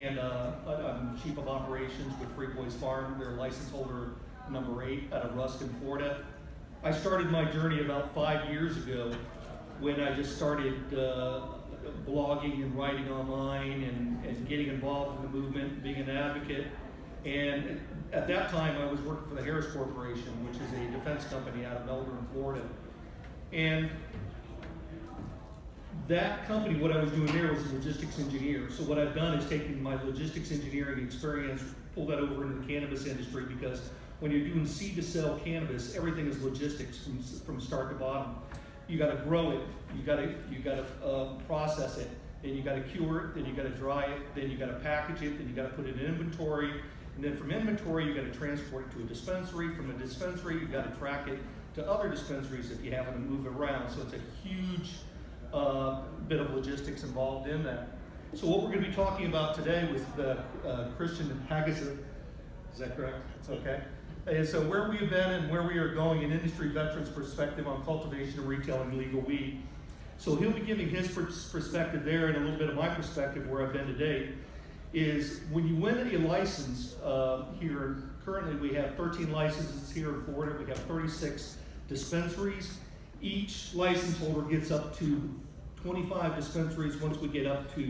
And I'm Chief of Operations with Free Boys Farm. We're license holder number 8 out of Ruskin, Florida. I started my journey about 5 years ago when I just started blogging and writing online and getting involved in the movement, being an advocate. And at that time, I was working for the Harris Corporation, which is a defense company out of Melbourne, Florida. And that company, what I was doing there was a logistics engineer. So what I've done is taken my logistics engineering experience, pull that over into the cannabis industry, because when you're doing seed to sell cannabis, everything is logistics from start to bottom. You got to grow it, you got to process it, then you got to cure it, then you got to dry it, then you got to package it, then you got to put it in inventory, and then from inventory you got to transport it to a dispensary. From a dispensary you got to track it to other dispensaries if you happen to move it around. So it's a huge bit of logistics involved in that. So what we're going to be talking about today with Christian Haggeset, is that correct? Okay. And so where we have been and where we are going, an industry veteran's perspective on cultivation and retail and legal weed. So he'll be giving his perspective there, and a little bit of my perspective where I've been to date. Is when you win a license here, currently we have 13 licenses here in Florida. We have 36 dispensaries. Each license holder gets up to 25 dispensaries. Once we get up to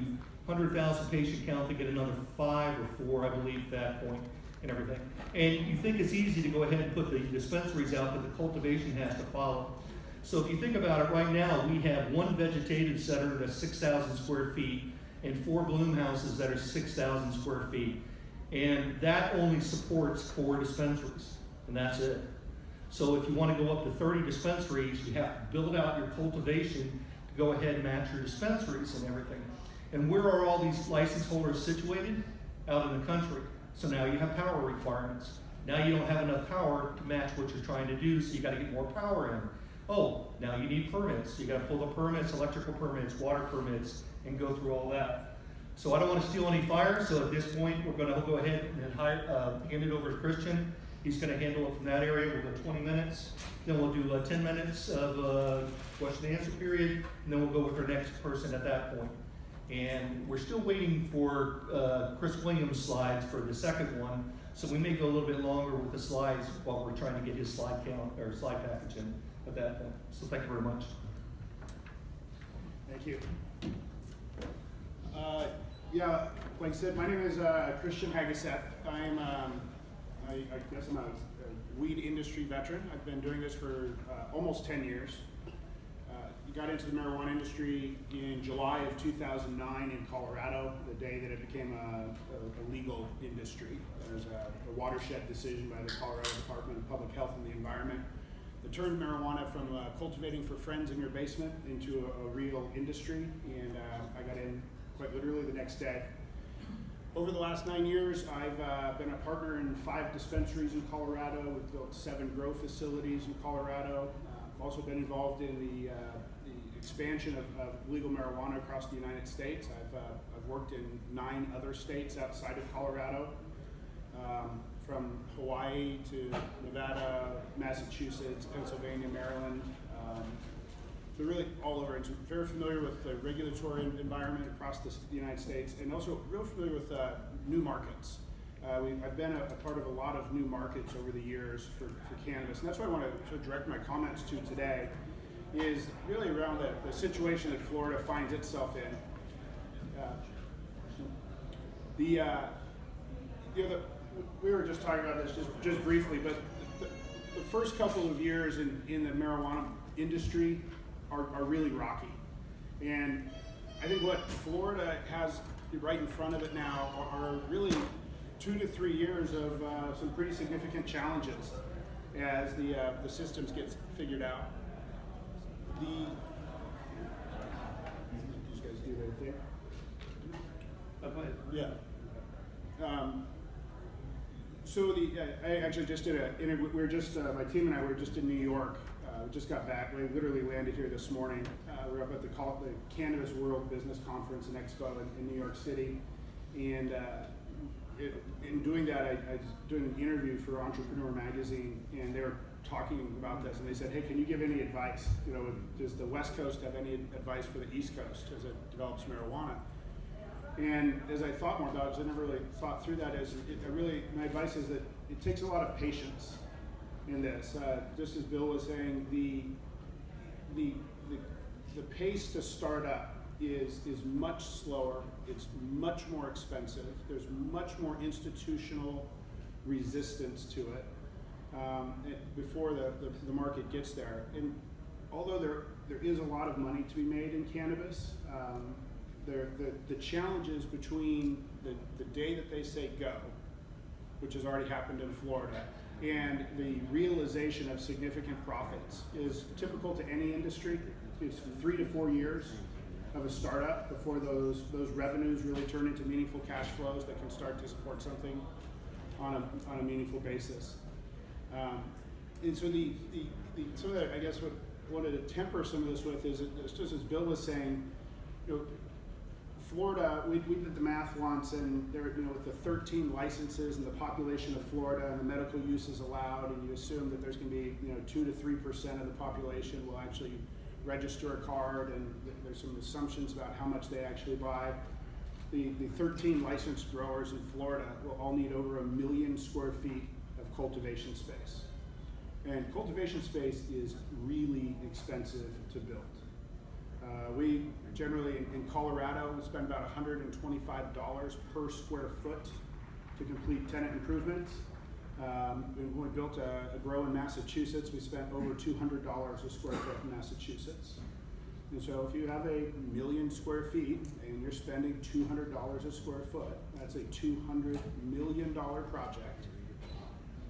100,000 patient count, they get another 5 or 4, I believe, at that point, and everything. And you think it's easy to go ahead and put the dispensaries out, but the cultivation has to follow. So if you think about it, right now we have one vegetative center that's 6,000 square feet and 4 bloom houses that are 6,000 square feet. And that only supports 4 dispensaries, and that's it. So if you want to go up to 30 dispensaries, you have to build out your cultivation to go ahead and match your dispensaries and everything. And where are all these license holders situated? Out in the country. So now you have power requirements. Now you don't have enough power to match what you're trying to do, so you got to get more power in. Oh, now you need permits. You got to pull the permits, electrical permits, water permits, and go through all that. So I don't want to steal any fire, so at this point we're going to go ahead and hand it over to Christian. He's going to handle it from that area. We'll go 20 minutes. Then we'll do 10 minutes of question and answer period, and then we'll go with our next person at that point. And we're still waiting for Chris Williams' slides for the second one, so we may go a little bit longer with the slides while we're trying to get his slide count or slide package in at that point. So thank you very much. Thank you. Yeah, like I said, my name is Christian Haggeset. I guess I'm a weed industry veteran. I've been doing this for almost 10 years. Got into the marijuana industry in July of 2009 in Colorado, the day that it became a legal industry. There was a watershed decision by the Colorado Department of Public Health and the Environment that turned marijuana from cultivating for friends in your basement into a real industry, and I got in quite literally the next day. Over the last 9 years, I've been a partner in 5 dispensaries in Colorado. We've built 7 grow facilities in Colorado. I've also been involved in the expansion of legal marijuana across the United States. I've worked in 9 other states outside of Colorado, from Hawaii to Nevada, Massachusetts, Pennsylvania, Maryland. So really all over, and so very familiar with the regulatory environment across the United States, and also real familiar with new markets. I've been a part of a lot of new markets over the years for cannabis, and that's what I want to direct my comments to today, is really around the situation that Florida finds itself in. We were just talking about this just briefly, but the first couple of years in the marijuana industry are really rocky. And I think what Florida has right in front of it now are really 2 to 3 years of some pretty significant challenges as the systems get figured out. These guys do their thing? Go ahead. Yeah. So I actually just did an interview. We were just my team and I were just in New York. We just got back. We literally landed here this morning. We're up at the Cannabis World Business Conference in Expo in New York City, and in doing that, I was doing an interview for Entrepreneur Magazine, and they were talking about this, and they said, "Hey, can you give any advice? Does the West Coast have any advice for the East Coast as it develops marijuana?" And as I thought more about it, because I never really thought through that, my advice is that it takes a lot of patience in this. Just as Bill was saying, the pace to start up is much slower. It's much more expensive. There's much more institutional resistance to it before the market gets there. And although there is a lot of money to be made in cannabis, the challenges between the day that they say go, which has already happened in Florida, and the realization of significant profits is typical to any industry. It's 3 to 4 years of a startup before those revenues really turn into meaningful cash flows that can start to support something on a meaningful basis. And so some of that, I guess, what I wanted to temper some of this with is just as Bill was saying, Florida, we did the math once, and there, with the 13 licenses and the population of Florida and the medical use is allowed, and you assume that there's going to be 2 to 3% of the population will actually register a card, and there's some assumptions about how much they actually buy. The 13 licensed growers in Florida will all need over 1 million square feet of cultivation space. And cultivation space is really expensive to build. We generally, in Colorado, we spend about $125 per square foot to complete tenant improvements. When we built a grow in Massachusetts, we spent over $200 a square foot in Massachusetts. And so if you have 1 million square feet and you're spending $200 a square foot, that's a $200 million project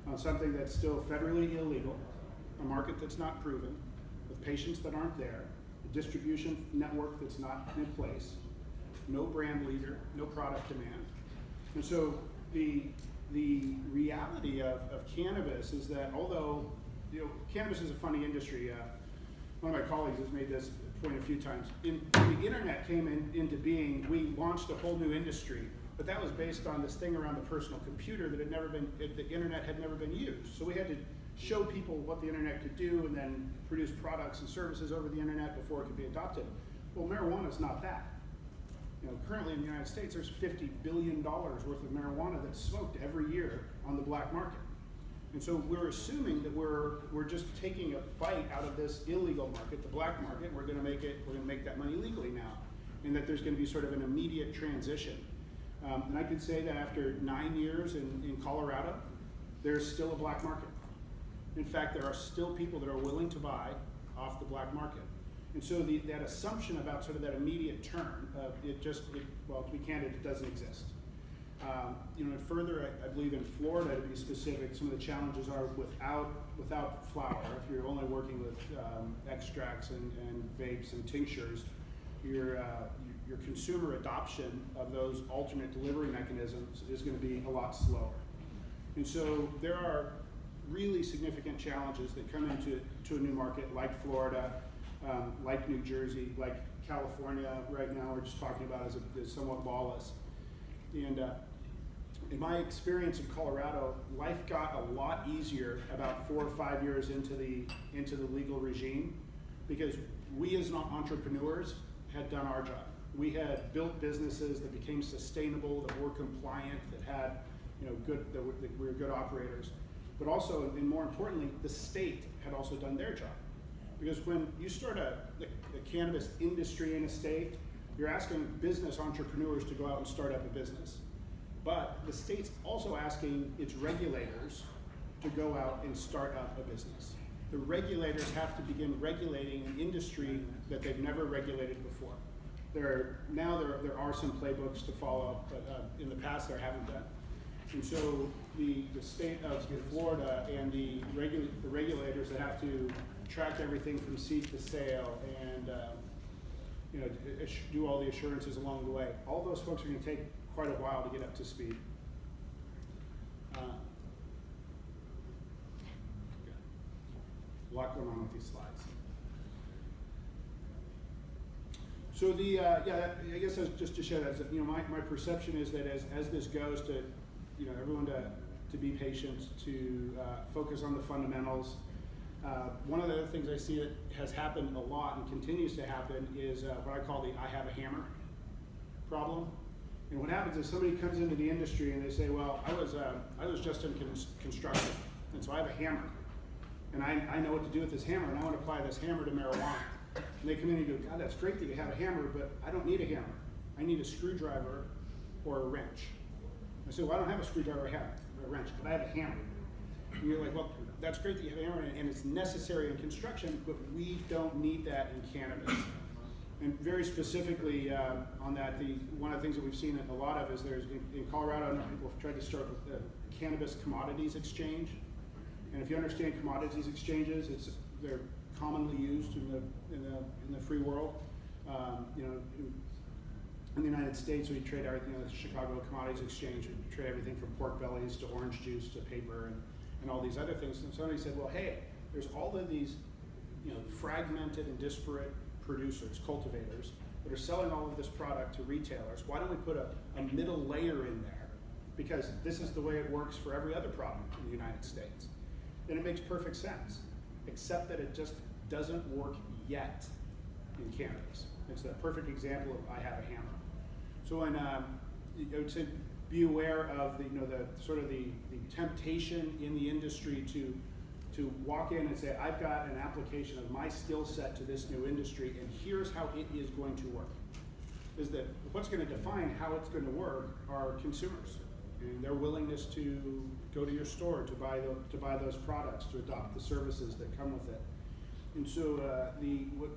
on something that's still federally illegal, a market that's not proven, with patients that aren't there, a distribution network that's not in place, no brand leader, no product demand. And so the reality of cannabis is that although cannabis is a funny industry, one of my colleagues has made this point a few times. When the internet came into being, we launched a whole new industry, but that was based on this thing around the personal computer that the internet had never been used. So we had to show people what the internet could do and then produce products and services over the internet before it could be adopted. Well, marijuana is not that. Currently in the United States, there's $50 billion worth of marijuana that's smoked every year on the black market. And so we're assuming that we're just taking a bite out of this illegal market, the black market, and we're gonna make that money legally now. And that there's gonna be sort of an immediate transition. And I could say that after 9 years in Colorado, there's still a black market. In fact, there are still people that are willing to buy off the black market. And so that assumption about sort of that immediate turn, well, to be candid, it doesn't exist. And further, I believe in Florida, to be specific, some of the challenges are without flower. If you're only working with extracts and vapes and tinctures, your consumer adoption of those alternate delivery mechanisms is going to be a lot slower. And so there are really significant challenges that come into a new market like Florida, like New Jersey, like California right now we're just talking about as somewhat lawless. And in my experience in Colorado, life got a lot easier about 4 or 5 years into the legal regime, because we as entrepreneurs had done our job. We had built businesses that became sustainable, that were compliant, that had that we were good operators. But also, and more importantly, the state had also done their job. Because when you start the cannabis industry in a state, you're asking business entrepreneurs to go out and start up a business. But the state's also asking its regulators to go out and start up a business. The regulators have to begin regulating an industry that they've never regulated before. There are some playbooks to follow, but in the past there haven't been. And so the state of Florida and the regulators that have to track everything from seed to sale and do all the assurances along the way, all those folks are going to take quite a while to get up to speed. A lot going on with these slides. So I guess just to share that, my perception is that as this goes to, everyone to be patient, to focus on the fundamentals. One of the other things I see that has happened a lot and continues to happen is what I call the I have a hammer problem. And what happens is somebody comes into the industry and they say, well, I was just in construction, and so I have a hammer. And I know what to do with this hammer, and I want to apply this hammer to marijuana. And they come in and go, God, that's great that you have a hammer, but I don't need a hammer. I need a screwdriver or a wrench. I said, well, I don't have a screwdriver or a wrench, but I have a hammer. And you're like, well, that's great that you have a hammer, and it's necessary in construction, but we don't need that in cannabis. And very specifically on that, one of the things that we've seen a lot of is there's, in Colorado, I know people have tried to start with the cannabis commodities exchange. And if you understand commodities exchanges, they're commonly used in the free world. You know, in the United States, we trade everything. The Chicago Commodities Exchange, we trade everything from pork bellies to orange juice to paper and all these other things. And somebody said, well, hey, there's all of these, you know, fragmented and disparate producers, cultivators, that are selling all of this product to retailers. Why don't we put a middle layer in there? Because this is the way it works for every other product in the United States. And it makes perfect sense, except that it just doesn't work yet in cannabis. It's a perfect example of I have a hammer. So when I would say be aware of the sort of the temptation in the industry to walk in and say, I've got an application of my skill set to this new industry, and here's how it is going to work. Is that what's going to define how it's going to work are consumers and their willingness to go to your store to buy those products, to adopt the services that come with it. And so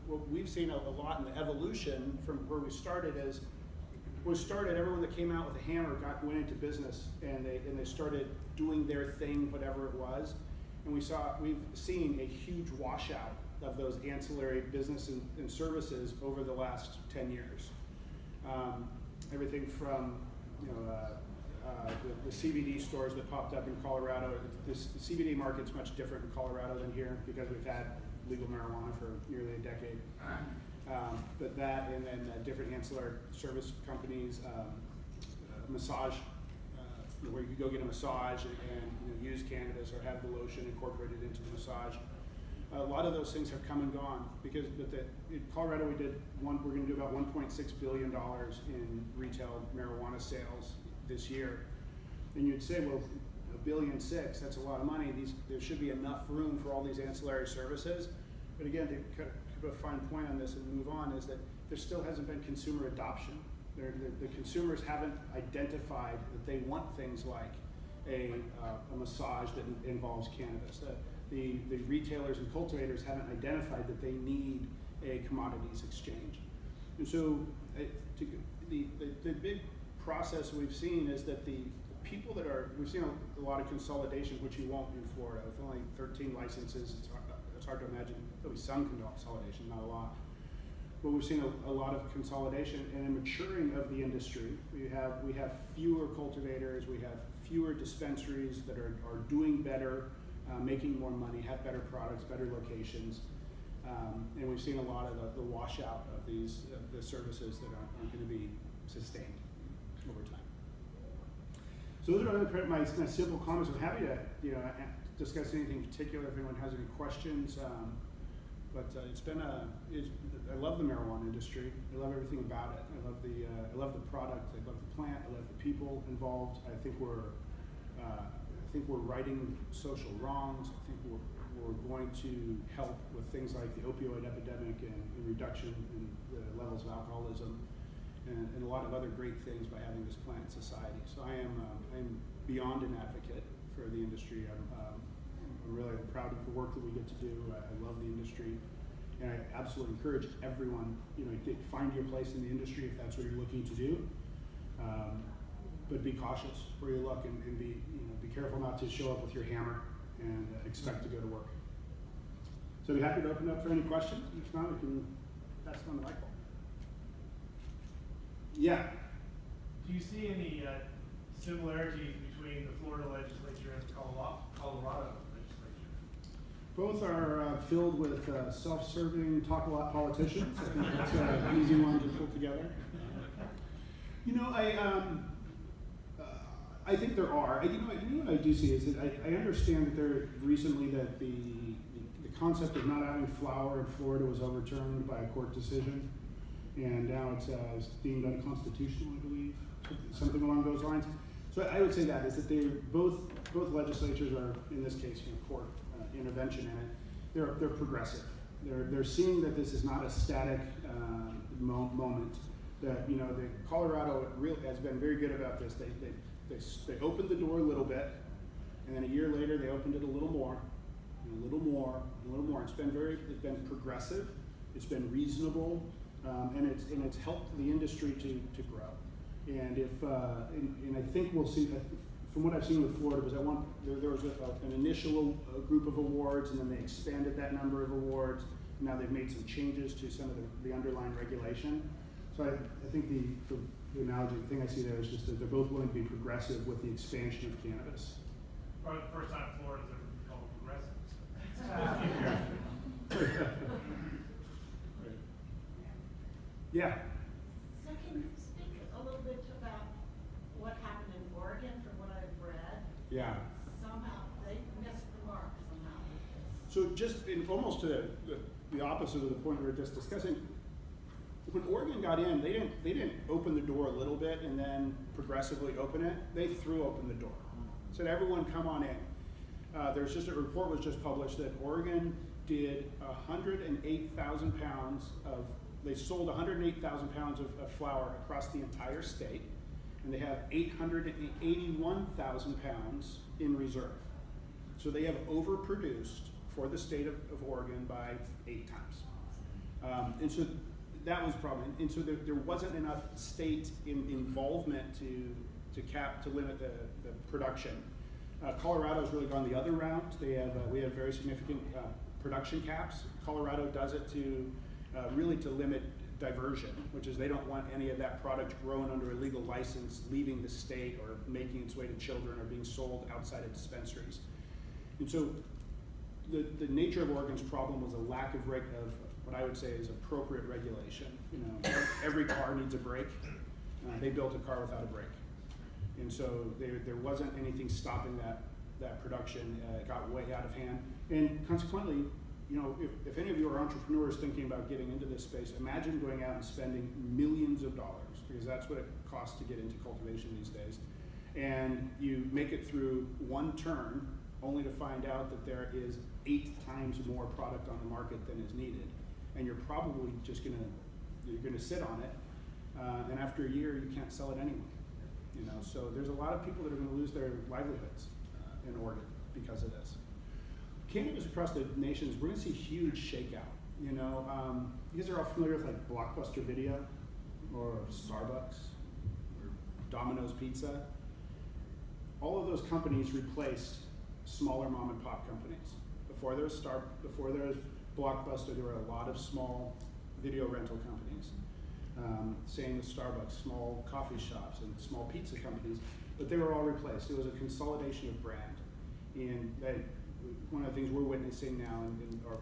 what we've seen a lot in the evolution from where we started is, everyone that came out with a hammer went into business, and they started doing their thing, whatever it was. And we've seen a huge washout of those ancillary business and services over the last 10 years. Everything from the CBD stores that popped up in Colorado. The CBD market's much different in Colorado than here because we've had legal marijuana for nearly a decade. But that, and then different ancillary service companies, massage, where you could go get a massage and use cannabis or have the lotion incorporated into the massage. A lot of those things have come and gone because in Colorado we're going to do about $1.6 billion in retail marijuana sales this year. And you'd say, well, $1.6 billion, that's a lot of money. There should be enough room for all these ancillary services. But again, to kind of put a fine point on this and move on, is that there still hasn't been consumer adoption. The consumers haven't identified that they want things like a massage that involves cannabis. The retailers and cultivators haven't identified that they need a commodities exchange. And so the big process we've seen is that the people we've seen a lot of consolidation, which you won't in Florida. With only 13 licenses, it's hard to imagine. There'll be some consolidation, not a lot. But we've seen a lot of consolidation and a maturing of the industry. We have fewer cultivators, we have fewer dispensaries that are doing better, making more money, have better products, better locations. And we've seen a lot of the washout of the services that aren't going to be sustained over time. So those are my simple comments. I'm happy to discuss anything in particular if anyone has any questions. But I love the marijuana industry. I love everything about it. I love the product. I love the plant. I love the people involved. I think we're righting social wrongs. I think we're going to help with things like the opioid epidemic and reduction in the levels of alcoholism, and a lot of other great things by having this plant in society. So I'm beyond an advocate for the industry. I'm really proud of the work that we get to do. I love the industry, and I absolutely encourage everyone, to find your place in the industry if that's what you're looking to do. But be cautious where you look, and be careful not to show up with your hammer and expect to go to work. So I'd be happy to open up for any questions. If not, we can pass it on to Michael. Yeah. Do you see any similarities between the Florida legislature and the Colorado legislature? Both are filled with self-serving, talk-a-lot politicians. I think that's an easy one to pull together. I think there are. What I do see is that I understand that there recently that the concept of not having flower in Florida was overturned by a court decision. and now it's deemed unconstitutional, I believe, something along those lines. So I would say that is that they both legislatures are, in this case, court intervention in it. They're progressive. They're seeing that this is not a static moment. That the Colorado has been very good about this. They opened the door a little bit, and then a year later they opened it a little more, and a little more, and a little more. It's been progressive. It's been reasonable, and it's helped the industry to grow. And and I think we'll see. From what I've seen with Florida, was there was an initial group of awards, and then they expanded that number of awards. Now they've made some changes to some of the underlying regulation. So I think the analogy, the thing I see there is just that they're both willing to be progressive with the expansion of cannabis. Probably the first time Florida's ever been called progressive. Yeah. So can you speak a little bit about what happened in Oregon from what I've read? Yeah. Somehow, they missed the mark somehow with this. So just almost to the opposite of the point we were just discussing, when Oregon got in, they didn't open the door a little bit and then progressively open it. They threw open the door. Said, everyone come on in. There's just a report was just published that Oregon did 108,000 pounds of, they sold 108,000 pounds of flower across the entire state, and they have 881,000 pounds in reserve. So they have overproduced for the state of Oregon by 8 times. And so that was a problem. And so there wasn't enough state involvement to limit the production. Colorado's really gone the other route. We have very significant production caps. Colorado does it to really to limit diversion, which is they don't want any of that product grown under a legal license leaving the state or making its way to children or being sold outside of dispensaries. And so the nature of Oregon's problem was a lack of what I would say is appropriate regulation. Every car needs a brake. They built a car without a brake. And so there wasn't anything stopping that production. It got way out of hand. And consequently, if any of you are entrepreneurs thinking about getting into this space, imagine going out and spending millions of dollars, because that's what it costs to get into cultivation these days. And you make it through one turn, only to find out that there is 8 times more product on the market than is needed. And you're probably just gonna sit on it, and after a year you can't sell it anyway. So there's a lot of people that are gonna lose their livelihoods in Oregon because of this. Cannabis across the nations, we're gonna see huge shakeout. You guys are all familiar with like Blockbuster Video or Starbucks or Domino's Pizza. All of those companies replaced smaller mom and pop companies. Before there was Blockbuster, there were a lot of small video rental companies. Same with Starbucks, small coffee shops and small pizza companies, but they were all replaced. It was a consolidation of brand. And one of the things we're witnessing now and are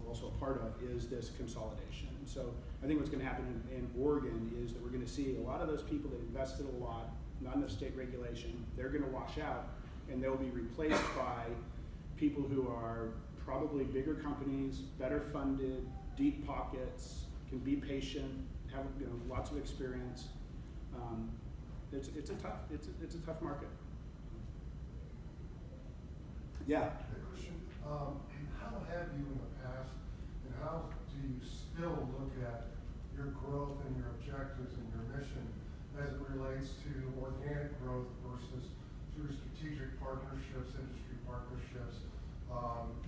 also a part of is this consolidation. So I think what's going to happen in Oregon is that we're going to see a lot of those people that invested a lot, not enough state regulation, they're going to wash out, and they'll be replaced by people who are probably bigger companies, better funded, deep pockets, can be patient, have lots of experience. It's a tough market. Yeah. Hey, Christian, how have you in the past, and how do you still look at your growth and your objectives and your mission as it relates to organic growth versus through strategic partnerships, industry partnerships?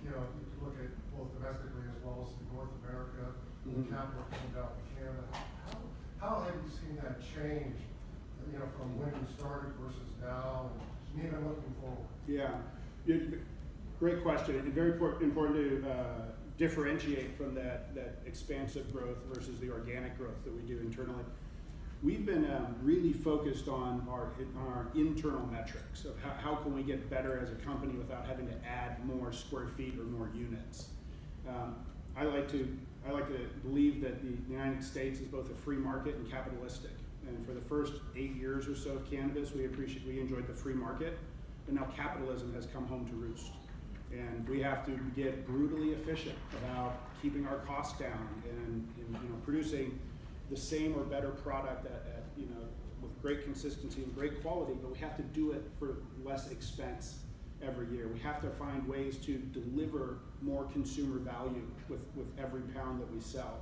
You can look at both domestically as well as in North America, capital coming down from Canada. How have you seen that change, from when you started versus now, and even looking forward? Yeah. Great question, and very important to differentiate from that expansive growth versus the organic growth that we do internally. We've been really focused on our internal metrics of how can we get better as a company without having to add more square feet or more units. I like to believe that the United States is both a free market and capitalistic. And for the first 8 years or so of cannabis, we enjoyed the free market. But now capitalism has come home to roost. And we have to get brutally efficient about keeping our costs down and producing the same or better product you know, with great consistency and great quality, but we have to do it for less expense every year. We have to find ways to deliver more consumer value with every pound that we sell.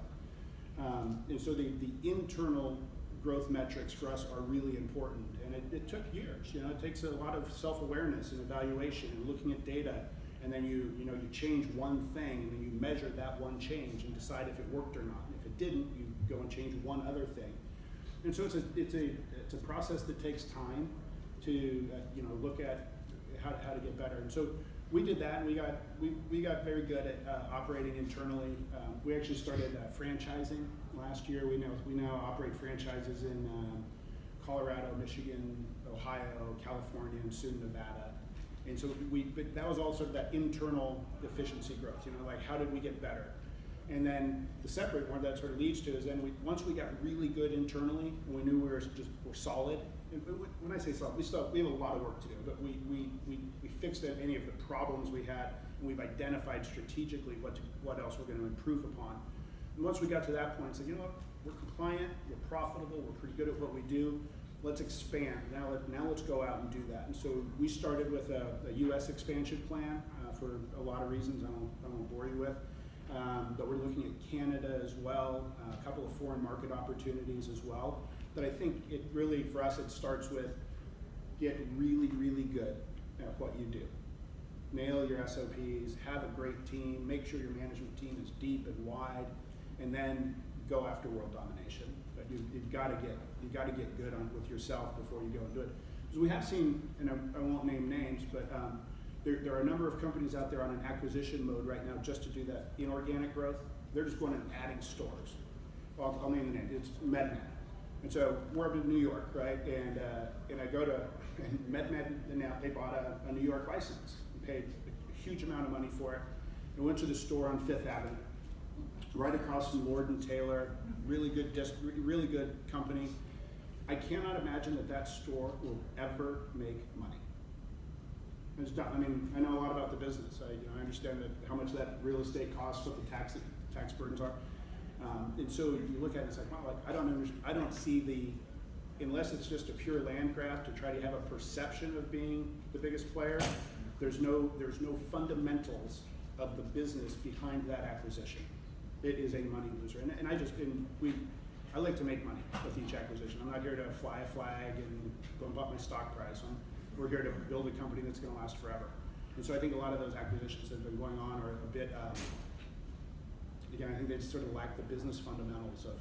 And so the internal growth metrics for us are really important, and it took years. You know, it takes a lot of self-awareness and evaluation and looking at data, and then you change one thing, and then you measure that one change and decide if it worked or not. And if it didn't, you go and change one other thing. And so it's a process that takes time to you know, look at how to get better. And so we did that, and we got very good at operating internally. We actually started franchising last year. We now operate franchises in Colorado, Michigan, Ohio, California, and soon Nevada. And so but that was all sort of that internal efficiency growth. You know, like how did we get better? And then the separate one that sort of leads to is then once we got really good internally, and we knew we're solid. And when I say solid, we have a lot of work to do, but we fixed any of the problems we had, and we've identified strategically what else we're going to improve upon. And once we got to that point, it's like, you know what, we're compliant, we're profitable, we're pretty good at what we do. Let's expand. Now let's go out and do that. And so we started with a U.S. expansion plan for a lot of reasons I won't bore you with. But we're looking at Canada as well, a couple of foreign market opportunities as well. But I think it really, for us, it starts with get really, really good at what you do. Nail your SOPs, have a great team, make sure your management team is deep and wide, and then go after world domination. But you've got to get good with yourself before you go and do it. Because we have seen, and I won't name names, but there are a number of companies out there on an acquisition mode right now just to do that inorganic growth. They're just going and adding stores. Well, I'll name the name. It's MedMed. And so we're up in New York, right? And I go to MedMed, and now they bought a New York license and paid a huge amount of money for it. And went to the store on Fifth Avenue, right across from Lord & Taylor, really good company. I cannot imagine that store will ever make money. It's done. I mean, I know a lot about the business. I understand how much that real estate costs, what the tax burdens are. And so you look at it, it's like, well, I don't see unless it's just a pure land grab to try to have a perception of being the biggest player, there's no fundamentals of the business behind that acquisition. It is a money loser. And I like to make money with each acquisition. I'm not here to fly a flag and bump up my stock price. We're here to build a company that's going to last forever. And so I think a lot of those acquisitions that have been going on are a bit, again, I think they sort of lack the business fundamentals of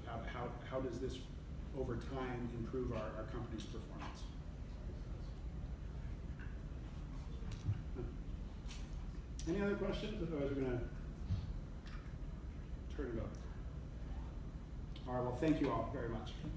how does this over time improve our company's performance. Any other questions? Otherwise we're going to turn it over. All right, well, thank you all very much.